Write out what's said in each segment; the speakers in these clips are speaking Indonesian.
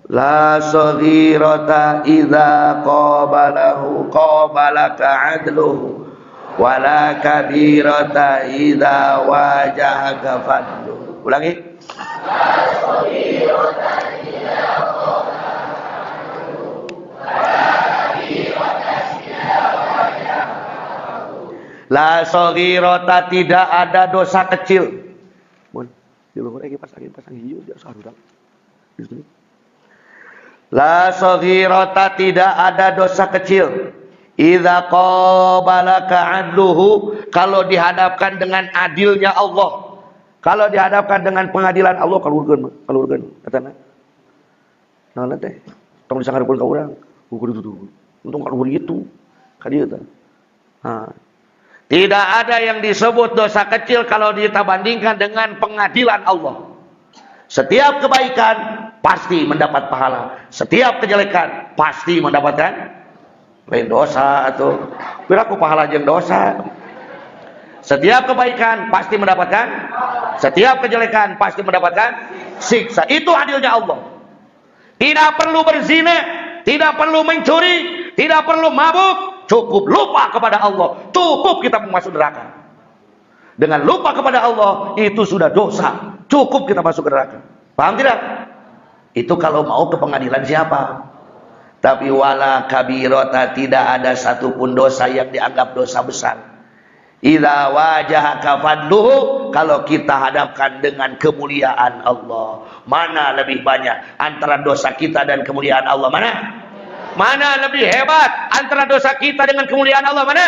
La saghirata idza qabalaka adluhu wala kabirata idza wajahaka fadluhu. Ulangi. La saghirata tidak ada dosa kecil. Mun, di luhur lagi pasang hijau dia sarudang. La saghirata tidak ada dosa kecil. Idza qabalaka adluhu, kalau dihadapkan dengan adilnya Allah. Kalau dihadapkan dengan pengadilan Allah, kalurkeun katana. Naon teh? Tong disangarepkeun ka urang. Ukur itu. Untung kalur gitu. Ka dieu teh. Tidak ada yang disebut dosa kecil kalau kita bandingkan dengan pengadilan Allah. Setiap kebaikan pasti mendapat pahala. Setiap kejelekan pasti mendapatkan lain dosa atau piraku pahala jeung dosa. Setiap kebaikan pasti mendapatkan, setiap kejelekan pasti mendapatkan siksa. Itu adilnya Allah. Tidak perlu berzina, tidak perlu mencuri, tidak perlu mabuk. Cukup lupa kepada Allah, cukup kita masuk neraka. Dengan lupa kepada Allah, itu sudah dosa. Cukup kita masuk neraka. Paham tidak? Itu kalau mau ke pengadilan siapa? Tapi wala kabirata, tidak ada satupun dosa yang dianggap dosa besar. Idza wajahaka fadluhu, kalau kita hadapkan dengan kemuliaan Allah, mana lebih banyak antara dosa kita dan kemuliaan Allah? Mana lebih hebat antara dosa kita dengan kemuliaan Allah? Mana?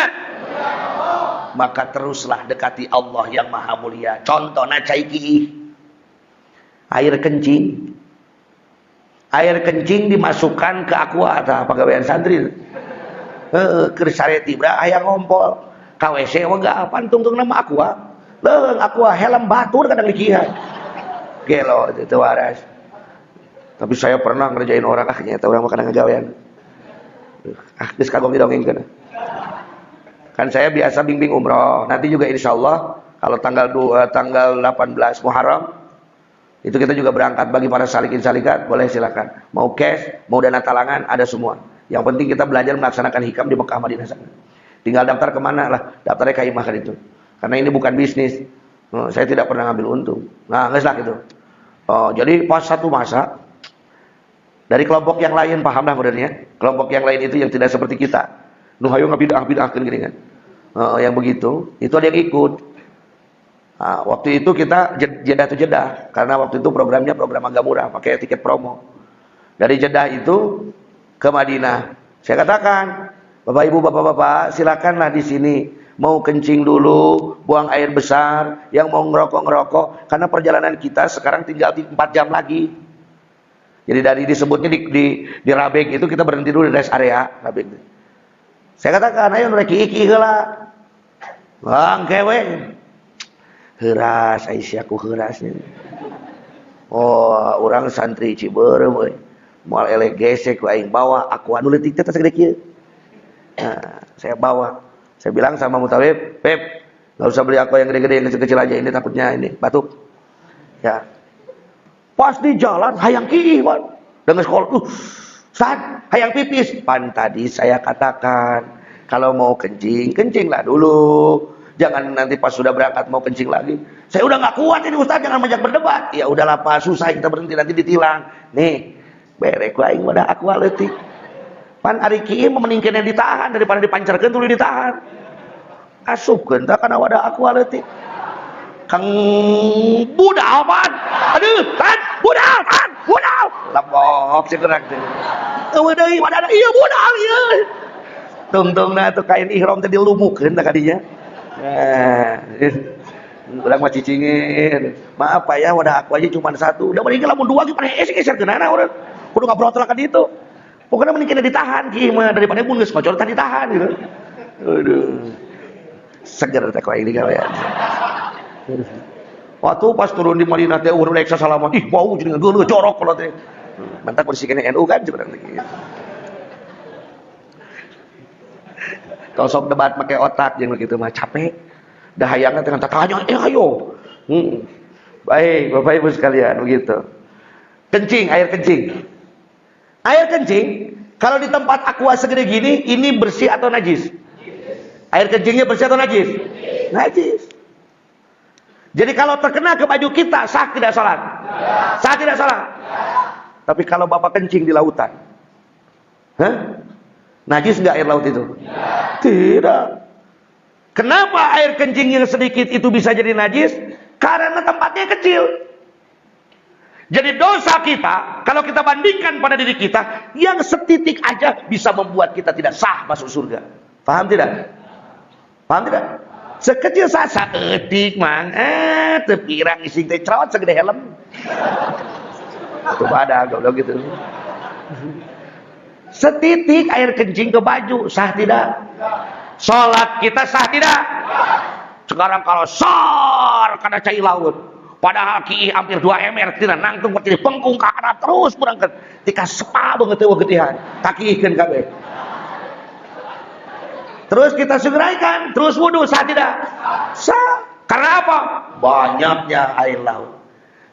Maka teruslah dekati Allah yang maha mulia. Contohnya caiki, air kencing. Air kencing dimasukkan ke aqua atau pegawaian santri. Keur sareti bra aya ngompol. KWC mah enggak pantung-tung nama aqua. Leung aqua helm batur kadang dikieu. Gelo itu waras. Tapi saya pernah ngerjain orang akhirnya orang mah kadang ngagawean. Geus kagok didongengkeun. Kan saya biasa bimbing umroh. Nanti juga insyaallah kalau tanggal 18 Muharram itu kita juga berangkat bagi para salikin salikat, boleh silakan. Mau cash, mau dana talangan, ada semua. Yang penting kita belajar melaksanakan hikam di Mekah Madinah sana. Tinggal daftar kemana lah, daftarnya ke imah kan itu. Karena ini bukan bisnis. Saya tidak pernah ngambil untung. Nah, nggak lah gitu. Jadi pas satu masa dari kelompok yang lain, paham lah modelnya. Kelompok yang lain itu yang tidak seperti kita. Hayu ngabidah-bidahkeun gini kan. Yang begitu, itu ada yang ikut. Nah, waktu itu kita Jeddah karena waktu itu programnya program agak murah, pakai tiket promo. Dari Jeddah itu ke Madinah. Saya katakan, Bapak Ibu, Bapak-bapak, silakanlah di sini. Mau kencing dulu, buang air besar, yang mau ngerokok karena perjalanan kita sekarang tinggal 4 jam lagi. Jadi dari disebutnya di Rabek itu kita berhenti dulu di rest area Rabek. Saya katakan, ayo reki iki heula. Bang kewe. Heuras Aisyahku heurasnya. Orang santri Ciberem we. Moal eleh gesek aing bawa aku anu leutik teh sagede kieu. Nah, saya bawa. Saya bilang sama Mutawib, "Pep, enggak usah beli aku yang gede-gede, yang kecil-kecil aja, ini takutnya ini batuk." Ya. Pas di jalan hayang kieu, man. Dengan sekolah, Ustaz, hayang pipis. Pan tadi saya katakan, kalau mau kencing, kencinglah dulu. Jangan nanti pas sudah berangkat mau kencing lagi. Saya udah nggak kuat ini Ustaz, jangan banyak berdebat. Ya udahlah Pak, susah kita berhenti nanti ditilang. Nih, berek aing wadah aku leutik. Pan ari kieu memeningkeun yang ditahan daripada dipancarkeun tuluy ditahan. Asupkeun tah kana wadah aku leutik. Kang budal pan. Aduh, pan, budal. Labok cegerak teh. Eueuh deui wadana ieu budal ieu. Tungtungna teu kain ihram teh dilumukeun tah kadinya. Ulang mah cicingin. Maaf Pak ya, wadah aku aja cuma 1. Udah mending lamun 2 ki pada geser ke nana urang. Kudu ngabrotol ka ditu. Pokoknya mending kena ditahan ki mah daripada mun geus ngocor tah ditahan gitu. Aduh. Seger teh kau ini gawean. Waktu pas turun di Madinah teh urang reksa salaman. Ih, bau jadi geuleuh jorok kalau teh. Mantap kondisi kene NU kan sebenarnya gitu. Kalau sok debat pakai otak yang begitu mah capek. Dah hayangna teh tanya, ayo. Baik, Bapak Ibu sekalian begitu. Kencing, air kencing. Air kencing kalau di tempat aqua segede gini, ini bersih atau najis? Air kencingnya bersih atau najis? Najis. Jadi kalau terkena ke baju kita, sah tidak salat? Sah tidak salat? Tapi kalau bapak kencing di lautan, najis nggak air laut itu? Tidak. Kenapa air kencing yang sedikit itu bisa jadi najis? Karena tempatnya kecil. Jadi dosa kita, kalau kita bandingkan pada diri kita, yang setitik aja bisa membuat kita tidak sah masuk surga. Paham tidak? Paham tidak? Sekecil sasa etik mang, tepirang ising teh cerawat segede helm. Itu pada goblok gitu. Setitik air kencing ke baju sah tidak? Salat kita sah tidak? Sekarang kalau sar kada cai laut, padahal ki hampir 2 mr tina nangtung peti pengkung kakana terus berangkat tika sepa banget eueuh getihan kaki ikeun kabeh. Terus kita segerakan, terus wudu sah tidak? Sah. Karena apa? Banyaknya air laut.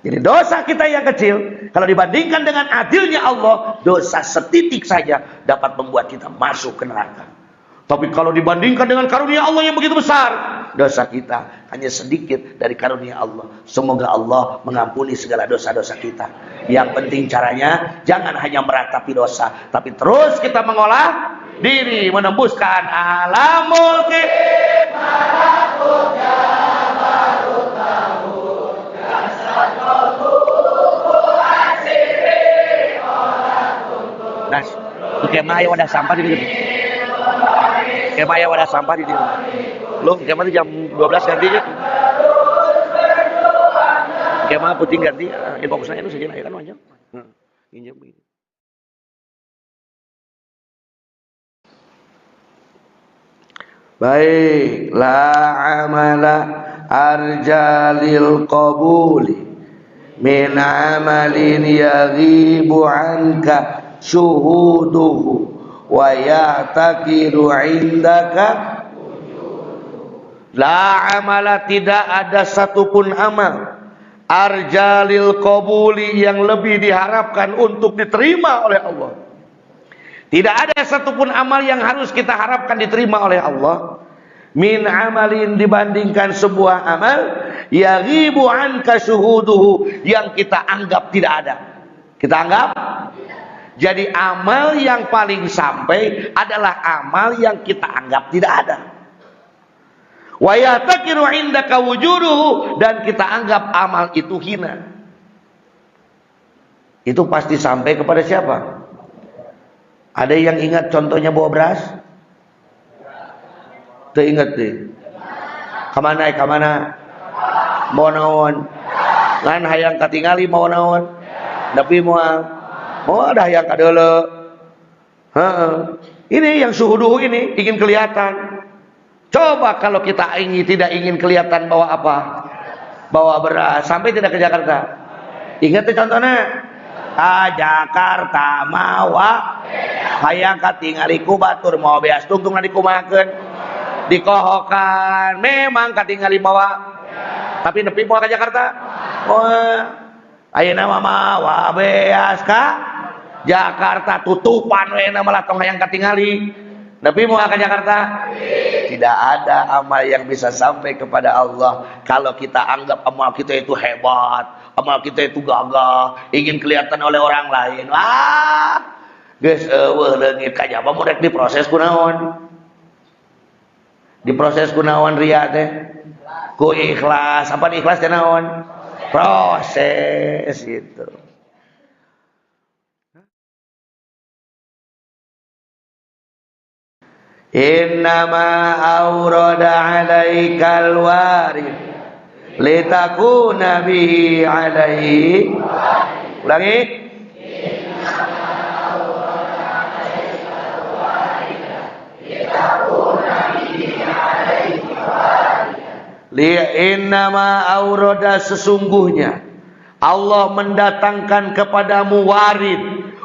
Jadi dosa kita yang kecil, kalau dibandingkan dengan adilnya Allah, dosa setitik saja dapat membuat kita masuk ke neraka. Tapi kalau dibandingkan dengan karunia Allah yang begitu besar, dosa kita hanya sedikit dari karunia Allah. Semoga Allah mengampuni segala dosa-dosa kita. Yang penting caranya, jangan hanya meratapi dosa, tapi terus kita mengolah diri, menembuskan alamul qib malakut jabarut tahun dasar kolbu asiri orang nas kemah ya wadah sampah di dieu kemah ya wadah sampah di dieu lu kemah itu jam 12 gantinya kemah puting ganti info-nya itu saja kan aja injak begini. Baik, la amala arjalil qabuli min amalin yaghibu anka syuhuduhu wa ya'taqidu indaka. La amala, tidak ada satupun amal arjalil qabuli yang lebih diharapkan untuk diterima oleh Allah. Tidak ada satupun amal yang harus kita harapkan diterima oleh Allah. Min amalin, dibandingkan sebuah amal yaghibu anka syuhuduhu, yang kita anggap tidak ada. Kita anggap. Jadi amal yang paling sampai adalah amal yang kita anggap tidak ada. Wa yatakiru indaka wujuduhu, dan kita anggap amal itu hina. Itu pasti sampai kepada siapa? Ada yang ingat contohnya bawa beras? Tuh ingat deh. Kemana? Kemana? Mau naon? Kan hayang katingali mau naon? Tapi mau ada yang kadeule. Ini yang suhuduhu ini ingin kelihatan. Coba kalau kita tidak ingin kelihatan bawa apa? Bawa beras, sampai tidak ke Jakarta. Ingat tuh contohnya. Jakarta mawa hayang katingali ku batur mau beas tungtung dikumakeun dikohokan memang katingali mawa tapi nepi mau ke Jakarta ayeuna mah mawa beas ka Jakarta tutupan we na malah tong hayang katingali nepi mau ke Jakarta. Tidak ada amal yang bisa sampai kepada Allah kalau kita anggap amal kita itu hebat, amal kita itu gagah, ingin kelihatan oleh orang lain. Geus eueuh leungit kajaba mun rek diproses kunaon? Diproses kunaon ria teh? Ku ikhlas. Apa ikhlas teh naon? Proses itu. Innama awrada alaikal warid litakuna bihi alaihi. Ulangi. Innama awrada, sesungguhnya Allah mendatangkan kepadamu warid.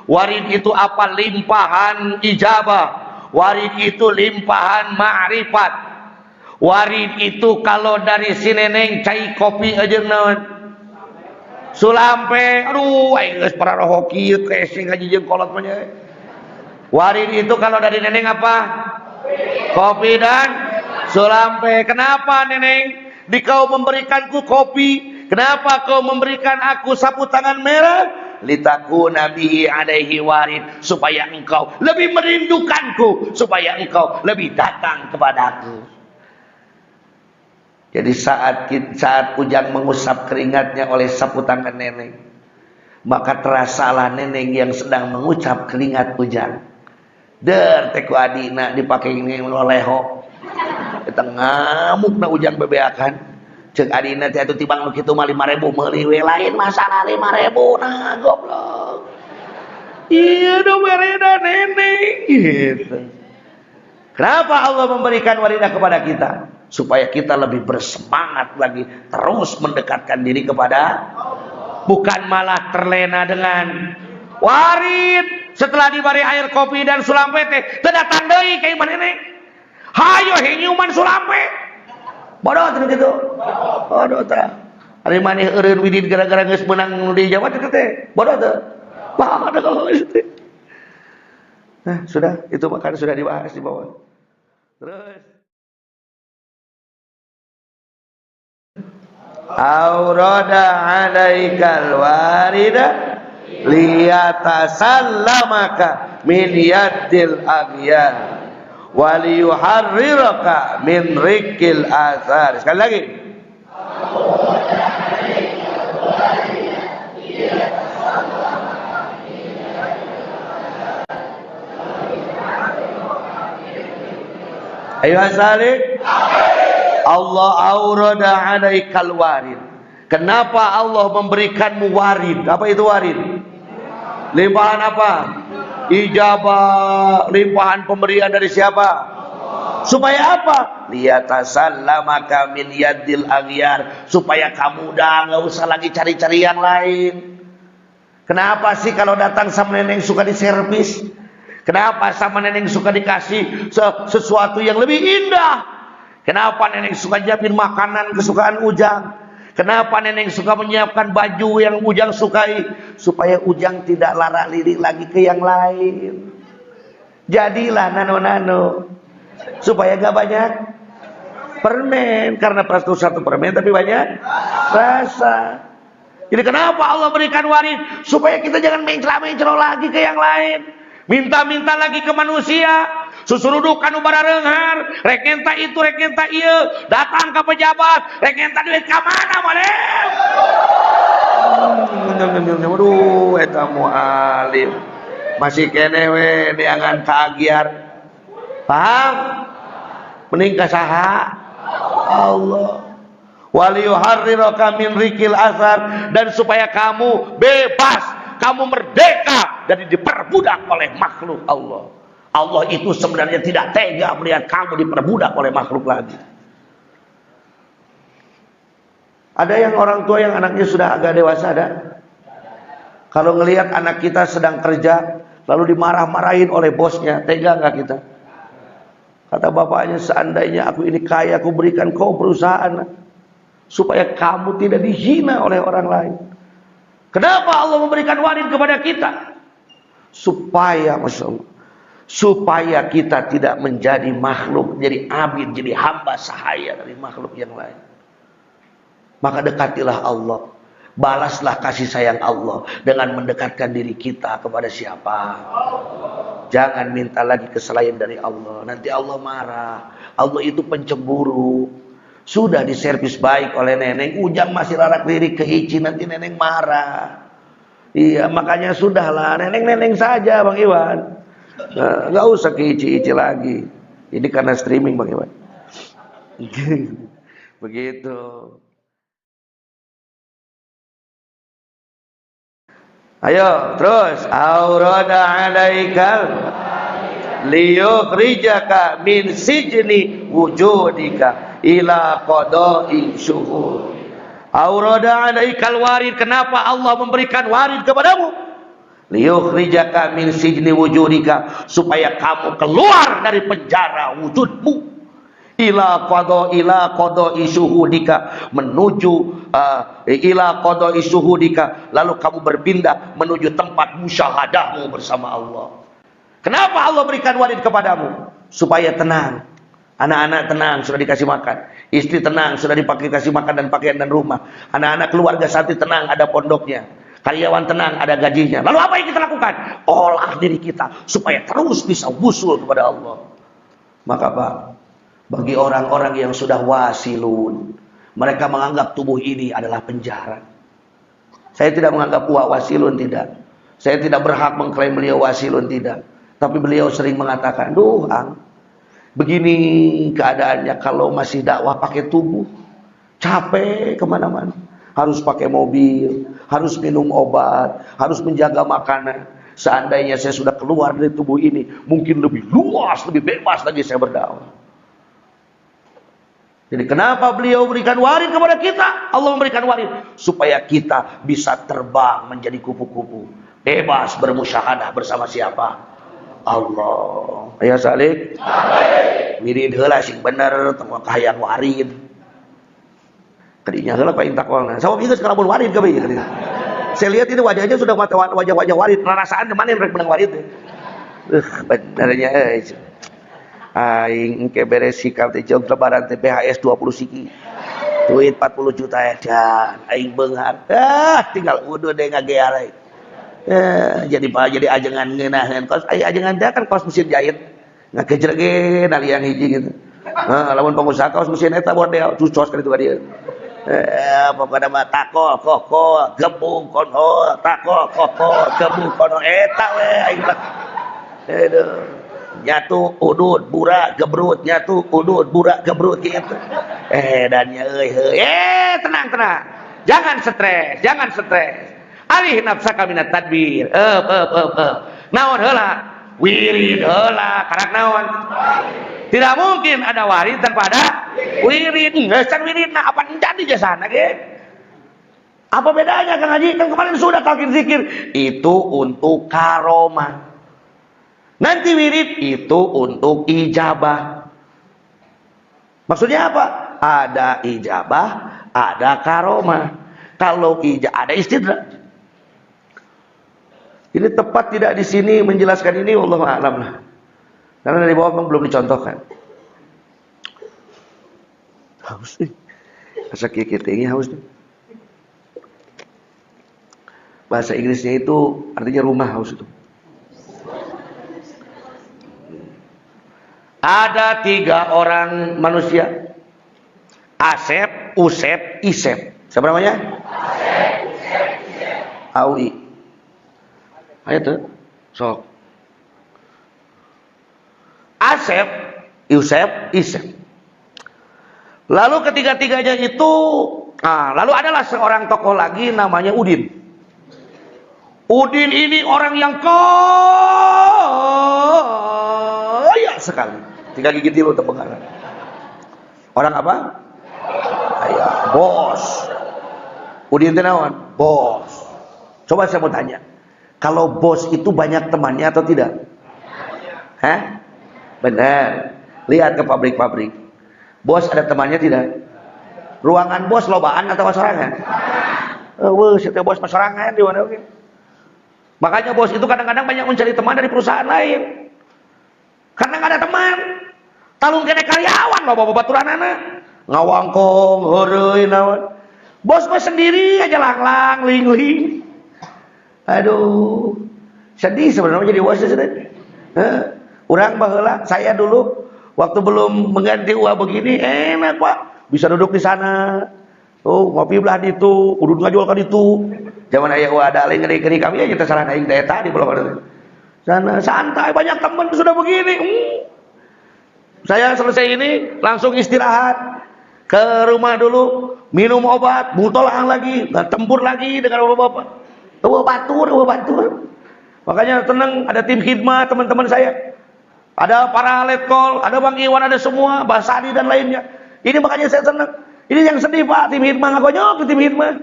Warid itu apa? Limpahan ijabah. Warid itu limpahan ma'rifat. Warid itu kalau dari si neneng cai kopi aja naon. Sulampe. Aduh, aing geus para hoki kresing ka jeung kolot mah nya. Warid itu kalau dari neneng apa? Kopi dan sulampe. Kenapa neneng? Kau memberikanku kopi. Kenapa kau memberikan aku sapu tangan merah? Litakuna bihi alaihi warid, supaya engkau lebih merindukanku, supaya engkau lebih datang kepadaku. Jadi saat Ujang mengusap keringatnya oleh sapu tangan neneng, maka terasalah neneng yang sedang mengucap keringat Ujang. Der teku adina dipakai leho. Kita ngamuk na Ujang bebeakan. Cek adina teh atuh tibang nu kitu mah 5.000 meuli we lain masalah 5.000 nah goblok. Iya do bereda neneng gitu. Kenapa Allah memberikan waridah kepada kita? Supaya kita lebih bersemangat lagi terus mendekatkan diri kepada Allah. Bukan malah terlena dengan warid. Setelah diberi air kopi dan sulampe teh teu datang deui ka imah neneng. Hayo hinyuman sulampe. Bodoh teh kitu. Bodoh teh. Ari maneh eureun widin gara-gara geus menang di Jawa teh. Bodoh teh. Bodoh teh. Nah, sudah itu makan sudah dibahas di bawah. Terus Aurada alaikal warida liyatasallamaka min yaddil aghyar waliyuharriraka min rikil azhar. Sekali lagi. Ayo asalik. Allah aurada alaikal warid. Kenapa Allah memberikanmu warid? Apa itu warid? Limpahan apa? Ijabah, limpahan pemberian dari siapa? Supaya apa? Liyatasallamaka min yaddil aghyar, supaya kamu udah nggak usah lagi cari-cari yang lain. Kenapa sih kalau datang sama neneng suka diservis? Kenapa sama neneng suka dikasih sesuatu yang lebih indah? Kenapa neneng suka nyiapin makanan kesukaan Ujang? Kenapa neneng suka menyiapkan baju yang Ujang sukai? Supaya Ujang tidak lara lirik lagi ke yang lain. Jadilah nano-nano. Supaya gak banyak permen. Karena satu permen tapi banyak rasa. Jadi kenapa Allah berikan warid? Supaya kita jangan mencela-mencela lagi ke yang lain. Minta-minta lagi ke manusia. Susurudukan ubara reunghar, rek ngenta itu, rek ngenta ieu, datang ke pejabat, rek ngenta duit ka mana maleh? Aduh, eta mualim. Masih kene we neangan ka agiar. Paham? Mending ka saha? Allah. Waliyuharriraka min rikil azhar, dan supaya kamu bebas, kamu merdeka dari diperbudak oleh makhluk Allah. Allah itu sebenarnya tidak tega melihat kamu diperbudak oleh makhluk lagi. Ada yang orang tua yang anaknya sudah agak dewasa ada? Kalau ngelihat anak kita sedang kerja lalu dimarah-marahin oleh bosnya, tega nggak kita? Kata bapaknya, seandainya aku ini kaya, aku berikan kau perusahaan supaya kamu tidak dihina oleh orang lain. Kenapa Allah memberikan warid kepada kita? Supaya, Masya Allah, supaya kita tidak menjadi makhluk, jadi abid, jadi hamba sahaya dari makhluk yang lain. Maka dekatilah Allah, balaslah kasih sayang Allah dengan mendekatkan diri kita kepada siapa? Jangan minta lagi keselain dari Allah, nanti Allah marah. Allah itu pencemburu. Sudah diservis baik oleh neneng, Ujang masih larak lirik ke Ici, nanti neneng marah. Iya, makanya sudahlah, neneng-neneng saja Bang Iwan. Nah, nggak usah ke Ici lagi. Ini karena streaming Bang Iwan. Begitu. Ayo terus. Aurada alaikal liyukhrijaka min sijni wujudika ila qada'i syuhur. Aurada alaikal warid. Kenapa Allah memberikan warid kepadamu? Liyukhrijaka min sijni wujudika, supaya kamu keluar dari penjara wujudmu. ila qadai syuhudika, menuju ila qadai syuhudika, lalu kamu berpindah menuju tempat musyahadahmu bersama Allah. Kenapa Allah berikan warid kepadamu? Supaya tenang. Anak-anak tenang, sudah dikasih makan. Istri tenang, sudah dipakai kasih makan dan pakaian dan rumah. Anak-anak keluarga santri tenang, ada pondoknya. Karyawan tenang, ada gajinya. Lalu apa yang kita lakukan? Olah diri kita supaya terus bisa wusul kepada Allah. Maka Pak, bagi orang-orang yang sudah wasilun, mereka menganggap tubuh ini adalah penjara. Saya tidak menganggap wasilun, tidak. Saya tidak berhak mengklaim beliau wasilun, tidak. Tapi beliau sering mengatakan, duh Ang, begini keadaannya kalau masih dakwah pakai tubuh, capek kemana-mana. Harus pakai mobil, harus minum obat, harus menjaga makanan. Seandainya saya sudah keluar dari tubuh ini, mungkin lebih luas, lebih bebas lagi saya berdakwah. Jadi kenapa beliau berikan warid kepada kita? Allah memberikan warid supaya kita bisa terbang menjadi kupu-kupu, bebas bermusyahadah bersama siapa? Allah. Ayah Salik, mirid heula sing bener teu kahayang warid. Kadinya heula paling takwalna. Sama itu sekarang pun warid kabeh ya. Saya lihat ini wajahnya sudah wajah-wajah warid. Perasaan kemana yang menang warid. Benernya aing ke beres sikap teh jog lebaran teh BHS 20 siki. Duit 40 juta edan. Aing beunghar. Tinggal wudu deh ngagear. Jadi ajengan ngeunaheun kos aya ajengan teh kan kos mesin jahit. Ngakejer ge nalian hiji gitu. Lamun pengusaha kos mesin eta bordel cucos ka ditu ka dieu. Pokoknya mah takol koko gebung kono takol koko gebung kono eta we aing mah aduh nyatu udud burak gebrut nyatu udud burak gebrut gitu dannya euy tenang jangan stres alih nafsaka minat tadbir naon heula wirid heula karak naon tidak mungkin ada warid tanpa ada wirid. Ngesan wirid nah apa jadi jasana ge? Apa bedanya Kang Haji? Kan kemarin sudah talqin zikir. Itu untuk karomah. Nanti wirid itu untuk ijabah. Maksudnya apa? Ada ijabah, ada karomah. Kalau ada istidrak. Ini tepat tidak di sini menjelaskan ini, wallahu a'lam lah. Karena dari bawah memang belum dicontohkan. Haus nih. Asa kieu-kieu haus nih. Bahasa Inggrisnya itu artinya rumah haus itu. Ada 3 orang manusia. Asep, Usep, Isep. Siapa namanya? Asep, Usep, Isep. Aui. Ayo tuh. Sok. Asep, Yusef, Isep. Lalu ketiga-tiganya itu, lalu adalah seorang tokoh lagi namanya Udin. Udin ini orang yang kaya sekali. 3 gigi tilu tebengaran. Orang apa? Kaya, bos. Udin itu naon? Bos. Coba saya mau tanya. Kalau bos itu banyak temannya atau tidak? Hah? Benar. Lihat ke pabrik-pabrik. Bos ada temannya tidak? Ruangan bos lobaan atau sorangan? Setiap bos sorangan di mana oke. Makanya bos itu kadang-kadang banyak mencari teman dari perusahaan lain. Karena nggak ada teman. Talung kene karyawan loba babaturanana. Ngawangkong, heureuy naon. Bos mah sendiri aja lang-lang, ling-ling. Aduh. Sedih sebenarnya jadi bos sedih. Urang baheula saya dulu waktu belum mengganti uang begini enak Pak, bisa duduk di sana. Ngopi belah ditu, udud ngajual ka ditu. Zaman aya ada lain ngeri-ngeri kami aja terserah aing teh eta di pulau sana santai banyak teman sudah begini. Saya selesai ini langsung istirahat ke rumah dulu, minum obat, mutolang lagi, tempur lagi dengan bapak-bapak. Batur. Makanya tenang ada tim khidmat teman-teman saya. Ada para letkol, ada Bang Iwan, ada semua, Basadi dan lainnya. Ini makanya saya senang. Ini yang sedih Pak, tim hikmah ngakonyok ke tim hikmah.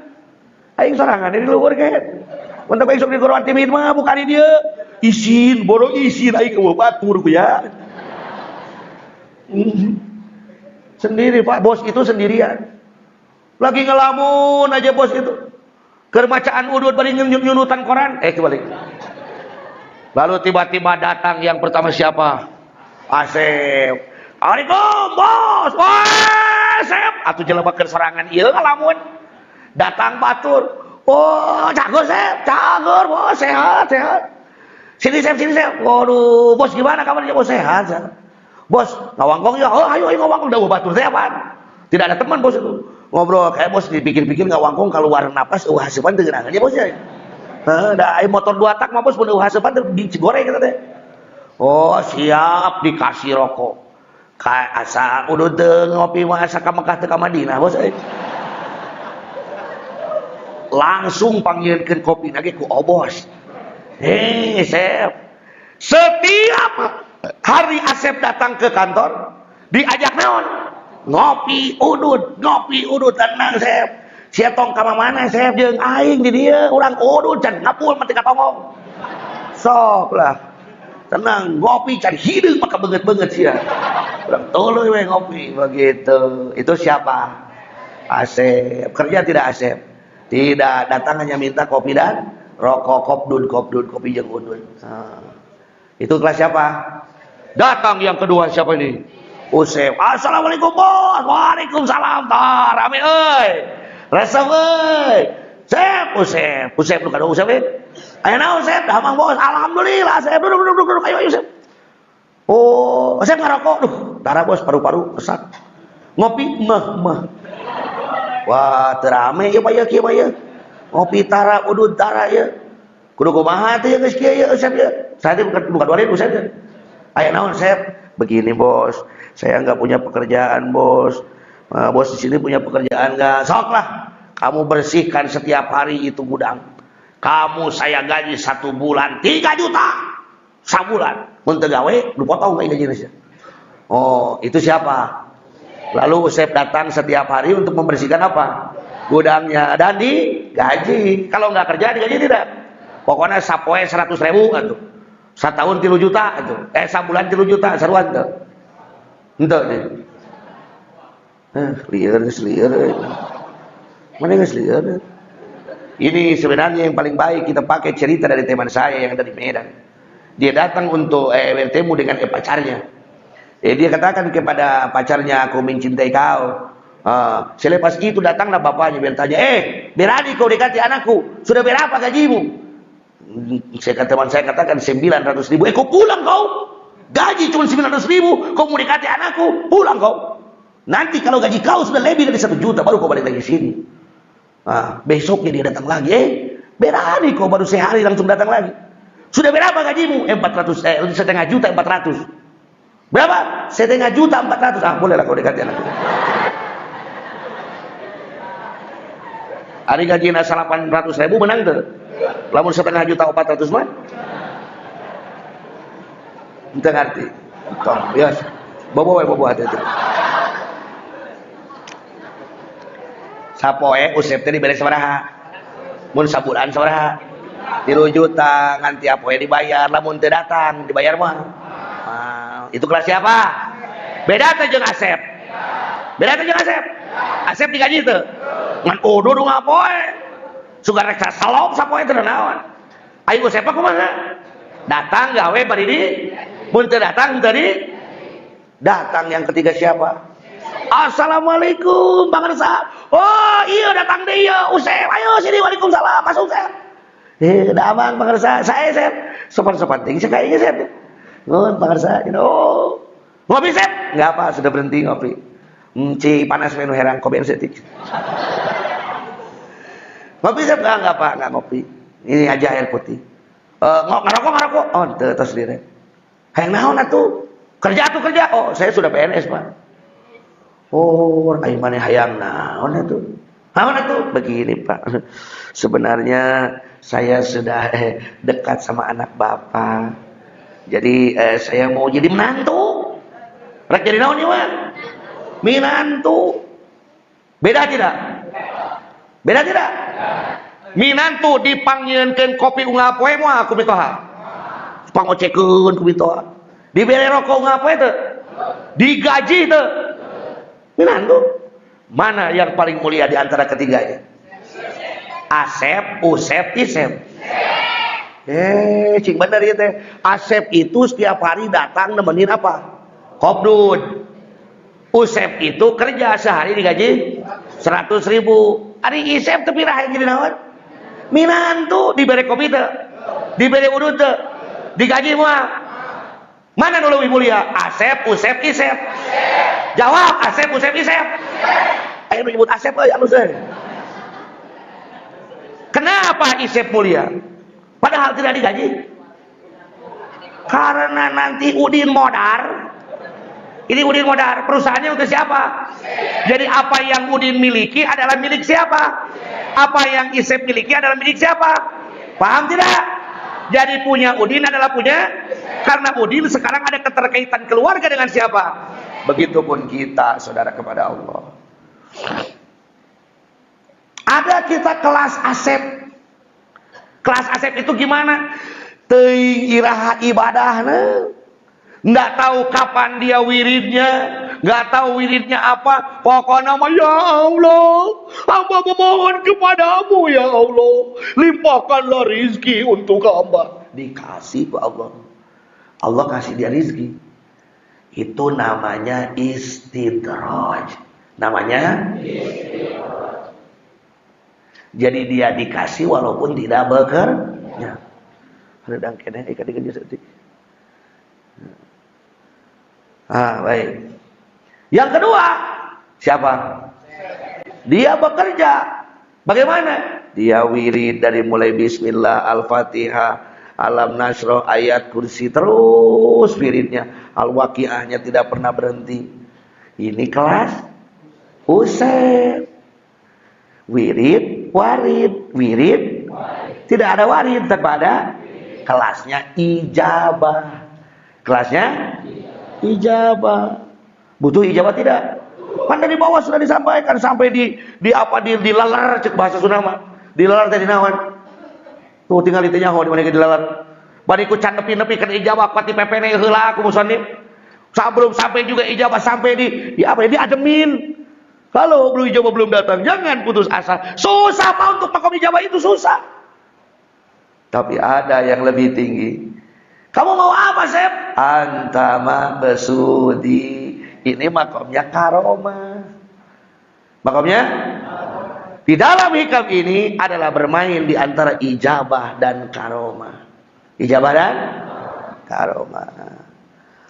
Aing sorangan ini luhur kan. Untuk besok di korban tim hikmah bukan dia. Isin, borong isin aing ke batur ya. Sendiri Pak, bos itu sendirian. Lagi ngelamun aja bos itu. Kermacaan udut bari nyunutan koran. Kebalik. Lalu tiba-tiba datang yang pertama siapa? Asep. Assalamualaikum bos. Wah, Asep. Atuh jelebakeun sorangan ieu ngelamun. Datang batur. Oh, cagur Sep, cagur bos, sehat. Sini Sep. Waduh, bos gimana kabarnya bos? Sehat. Bos, ngawangkong ya. Oh, ayo ngawangkong dah batur teh apaan? Tidak ada teman bos itu. Ngobrol kayak bos dipikir-pikir ngawangkong keluar napas hasupan teu geunangan ya bos ya. Da motor 2 tak mah bos mun hasupan teu digoreng kita teh. Oh, siap dikasih rokok. Kayak asa udah ngopi mah asa ka Mekah teu ka Madinah bos. Langsung panggilkeun kopi lagi ku bos. Sep. Setiap hari Asep datang ke kantor, diajak naon? Ngopi udut tenang Sep. Sia tong ka mana Sep jeung aing di dieu urang udut can ngapul mati ka tongong. Sok lah. Tenang, ngopi can hideung maka beungeut-beungeut sia. Urang tuluy we ngopi begitu. Itu siapa? Asep. Kerja tidak Asep? Tidak, datang hanya minta kopi dan rokok, kopdun, kopi jeung udun. Itu kelas siapa? Datang yang kedua siapa ini? Usep. Assalamualaikum bos. Waalaikumsalam. Rame euy. Resep euy. Sep, Usep lu kada Usep. Aya naon Sep? Damang bos. Alhamdulillah Sep. Duduk ayo Usep. Oh, Usep ngarokok. Duh, tara bos paru-paru kesak. Ngopi mah. Wah, terame ya Pak ya kieu mah ya. Ngopi tara udud tara ya. Kudu kumaha teh ya geus kieu ya Usep ya. Saya bukan warin Usep ya. Aya naon Usep? Begini bos, saya nggak punya pekerjaan bos. Bos di sini punya pekerjaan nggak? Sok lah, kamu bersihkan setiap hari itu gudang. Kamu saya gaji 1 bulan 3 juta sabulan. Mun teu gawe, lu potong gaji gajinya. Oh, itu siapa? Lalu Usep datang setiap hari untuk membersihkan apa? Gudangnya dan digaji. Kalau nggak kerja digaji tidak. Pokoknya sapoe 100.000 atuh. Satahun 3 juta atuh. Sabulan 3 juta saruan teu. Henteu deh. Liar. Mana geus liar? Ini sebenarnya yang paling baik kita pakai cerita dari teman saya yang dari Medan. Dia datang untuk bertemu dengan pacarnya. Dia katakan kepada pacarnya, aku mencintai kau. Selepas itu datanglah bapaknya bertanya, berani kau dekati anakku? Sudah berapa gajimu? Teman saya katakan 900.000. Kau pulang kau. Gaji cuma 900.000. Kau mau dekati anakku? Pulang kau. Nanti kalau gaji kau sudah lebih dari 1 juta baru kau balik lagi sini. Besoknya dia datang lagi. Berani kau baru sehari langsung datang lagi. Sudah berapa gajimu? 400. Setengah juta 400. Berapa? Setengah juta 400. Bolehlah kau dekati anakku. Hari gaji nasa 800.000 menang tuh. Lamun setengah juta 400 mah. Kita ngerti. Tong, bias. Bobo hati-hati. Sapoe Usep teh dibere sabaraha? Mun sabulan sabaraha? 3 juta nganti apoe dibayar, lamun teu datang dibayar mah. Itu kelas siapa? Beda teh jeung Asep. Asep digaji teu. Ngan udud ngapoe. Sugar rek salop sapoe teu naon. Aing Usep kumaha? Datang gawe bari di. Mun teu datang tadi. Datang yang ketiga siapa? Assalamualaikum Bang Resa. Oh iya datang deh ya Usep. Ayo sini waalaikumsalam masuk Usep. Da Bang Resa. Saya Usep. Sopan-sopan tinggi sekali Usep. Nun Bang Resa. Oh. Ngopi Usep? Enggak apa, sudah berhenti ngopi. Ci panas menu herang kopi setik. Ngopi Usep? Enggak apa, enggak ngopi. Ini aja air putih. Ngarokok. Oh, terus diri. Hayang naon atuh? Kerja. Oh, saya sudah PNS, Pak. Oh, aing maneh hayang naon atuh? Naon atuh? Begini, Pak. Sebenarnya saya sudah dekat sama anak Bapak. Jadi saya mau jadi menantu. Rek jadi naon ieu, Pak? Minantu. Beda tidak? Minantu dipanggieunkeun kopi unggal poe moal ku mitoha. Pangocekeun ku mitoha. Dibere rokok unggal poe teu? Digaji teu? Minantu. Mana yang paling mulia di antara ketiganya? Asep, Usep, Isep. Cing bener ya teh. Asep itu setiap hari datang nemenin apa? Kopdud. Usep itu kerja sehari digaji 100.000. Ari Isep tapi rahang jadi naon? Minantu diberi kopi teh, diberi udut teh, digaji moal. Mana nu leuwih mulia? Asep, Usep, Isep. Jawab, Asep, Usep, Isep. Ayo menyebut Asep euy anu teh. Kenapa Isep mulia? Padahal tidak digaji. Karena nanti Udin modar. Ini Udin modar, perusahaannya untuk siapa? Jadi apa yang Udin miliki adalah milik siapa? Apa yang Isep miliki adalah milik siapa? Paham tidak? Jadi punya Udin adalah punya, karena Udin sekarang ada keterkaitan keluarga dengan siapa? Begitupun kita, saudara, kepada Allah. Ada kita kelas Asep. Kelas Asep itu gimana? Teuing iraha ibadahna. Nggak tahu kapan dia wiridnya, nggak tahu wiridnya apa. Pokoknya mah, ya Allah, hamba memohon kepadamu ya Allah, limpahkanlah rizki untuk hamba. Dikasih ke Allah. Allah kasih dia rizki. Itu namanya istidraj. Namanya istidraj. Jadi dia dikasih walaupun tidak bekerja. Redang kene ikan-ikan setik. Baik. Yang kedua, siapa? Dia bekerja. Bagaimana? Dia wirid dari mulai bismillah, al-fatihah, alam nasroh, ayat kursi, terus wiridnya. Al-waqiahnya tidak pernah berhenti. Ini kelas Usep. Wirid, warid, wirid. Tidak ada warid, tapi ada kelasnya ijabah. Kelasnya ijabah. Butuh ijabah tidak? Kan dari bawah sudah disampaikan sampai di lalar cek bahasa Sunda mah. Di lalar tadi nawan. Tuh tinggal di tanya di mana di lalar. Bari ku can nepi-nepi kan ijabah pati pepene heula aku musannif. Sebelum sampai juga ijabah sampai di apa ya, di ademin. Kalau belum ijabah belum datang, jangan putus asa. Susah Pak untuk makom ijabah itu susah. Tapi ada yang lebih tinggi. Kamu mau apa, Sep? Antama besudi. Ini makomnya karomah. Makomnya? Di dalam hikam ini adalah bermain di antara ijabah dan karomah. Ijabah dan karomah.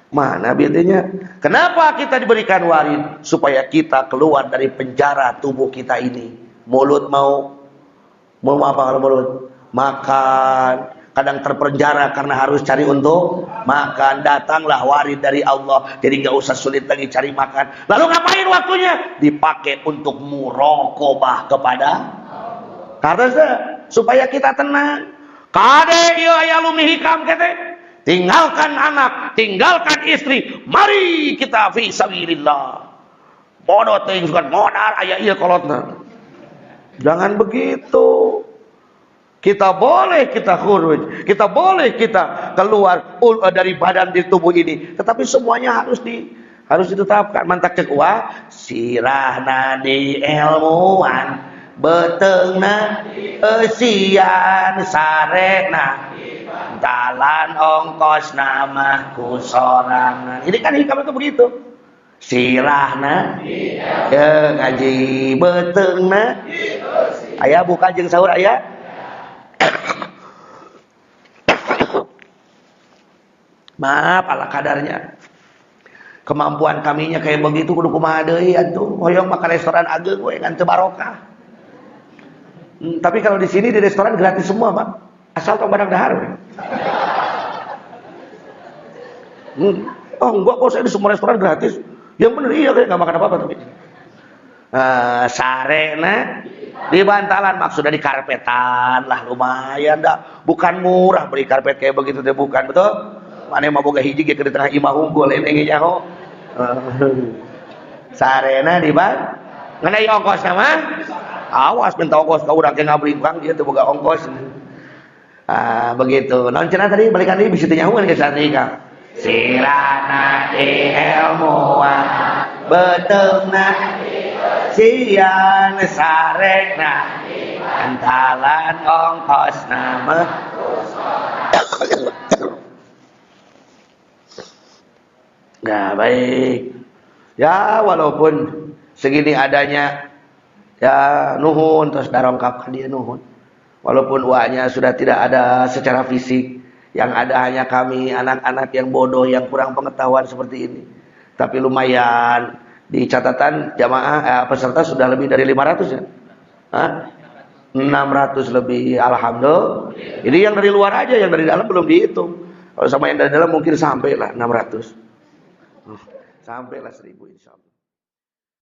Mana bedanya? Kenapa kita diberikan warid? Supaya kita keluar dari penjara tubuh kita ini. Mulut mau apa kalau mulut? Makan. Kadang terpenjara karena harus cari untuk makan. Datanglah warid dari Allah. Jadi gak usah sulit lagi cari makan. Lalu ngapain waktunya? Dipakai untuk muraqabah kepada Allah. Karena supaya kita tenang. Kade ieu aya alumni hikam kete. Tinggalkan anak, tinggalkan istri. Mari kita fi sabilillah. Bodoh teuing sugan modal aya ieu kolotna. Jangan begitu. Kita boleh kita khuruj, kita boleh kita keluar dari badan di tubuh ini, tetapi semuanya harus ditetapkan. Mantak cek sirahna di ilmuwan, beteungna eusian sarekna, jalan ongkos nama ku sorangan. Ini kan hikam itu begitu. Sirahna ngaji beteungna aya buka jeung sahur aya. Maaf ala kadarnya. Kemampuan kaminya kayak begitu kudu kumaha deui atuh. Hoyong makan restoran ageung we ngan teu barokah. Tapi kalau di sini di restoran gratis semua, Pak. Asal tong barang dahar we. Oh, enggak kok saya di semua restoran gratis. Yang bener iya kayak enggak makan apa-apa tapi. Sarena di bantalan maksudnya di karpetan lah lumayan dah. Bukan murah beli karpet kayak begitu teh bukan, betul? Mana mah boga hiji ge di tengah imah unggul ini nyaho. Sarena di ban. Ngan aya ongkos mah? Awas minta ongkos ka urang ke ngabri Kang dia teu boga ongkos. Begitu. Naon cenah tadi balikan deui bisi teu nyaho kan ke satri Kang. Sirana di ilmuwan betengna sian sarekna antalan ongkos nama. Nah, baik. Ya, walaupun segini adanya, ya nuhun, terus darongkapkan dia nuhun. Walaupun uangnya sudah tidak ada secara fisik, yang ada hanya kami, anak-anak yang bodoh, yang kurang pengetahuan seperti ini. Tapi lumayan, di catatan jamaah, peserta sudah lebih dari 500 ya? Hah? 600 lebih, alhamdulillah. Ini yang dari luar aja, yang dari dalam belum dihitung. Kalau sama yang dari dalam mungkin sampai lah 600. Sampailah 1000 insya Allah.